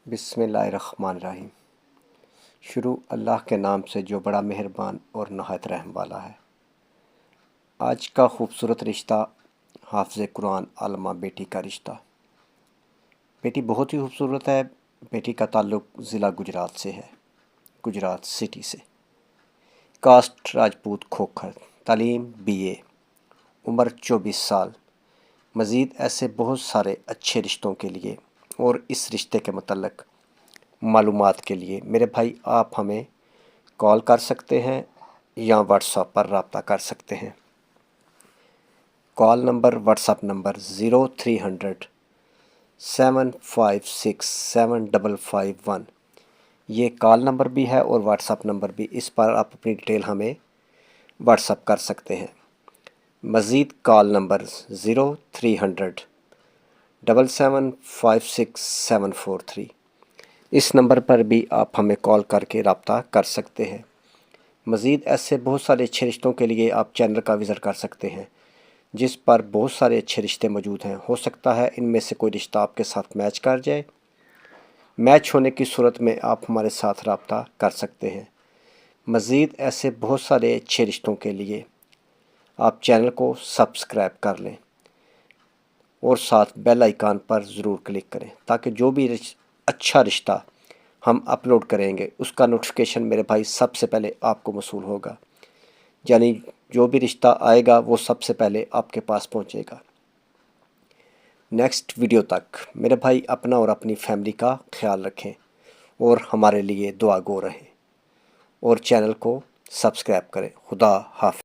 بسم اللہ الرحمن الرحیم۔ شروع اللہ کے نام سے جو بڑا مہربان اور نہایت رحم والا ہے۔ آج کا خوبصورت رشتہ حافظ قرآن عالمہ بیٹی کا رشتہ۔ بیٹی بہت ہی خوبصورت ہے۔ بیٹی کا تعلق ضلع گجرات سے ہے، گجرات سٹی سے۔ کاسٹ راجپوت کھوکھر، تعلیم BA، عمر 24 سال۔ مزید ایسے بہت سارے اچھے رشتوں کے لیے اور اس رشتے کے متعلق معلومات کے لیے میرے بھائی آپ ہمیں کال کر سکتے ہیں یا واٹس ایپ پر رابطہ کر سکتے ہیں۔ Call number what's app number 0300 756 7551، یہ کال نمبر بھی ہے اور واٹس ایپ نمبر بھی۔ اس پر آپ اپنی ڈیٹیل ہمیں واٹس ایپ کر سکتے ہیں۔ مزید کال نمبر 0300 775 743، اس نمبر پر بھی آپ ہمیں کال کر کے رابطہ کر سکتے ہیں۔ مزید ایسے بہت سارے اچھے رشتوں کے لیے آپ چینل کا وزٹ کر سکتے ہیں، جس پر بہت سارے اچھے رشتے موجود ہیں۔ ہو سکتا ہے ان میں سے کوئی رشتہ آپ کے ساتھ میچ کر جائے۔ میچ ہونے کی صورت میں آپ ہمارے ساتھ رابطہ کر سکتے ہیں۔ مزید ایسے بہت سارے اچھے رشتوں کے لیے آپ چینل کو سبسکرائب کر لیں اور ساتھ بیل آئیکن پر ضرور کلک کریں، تاکہ جو بھی اچھا رشتہ ہم اپلوڈ کریں گے اس کا نوٹیفیکیشن میرے بھائی سب سے پہلے آپ کو موصول ہوگا، یعنی جو بھی رشتہ آئے گا وہ سب سے پہلے آپ کے پاس پہنچے گا۔ نیکسٹ ویڈیو تک میرے بھائی اپنا اور اپنی فیملی کا خیال رکھیں اور ہمارے لیے دعا گو رہیں اور چینل کو سبسکرائب کریں۔ خدا حافظ۔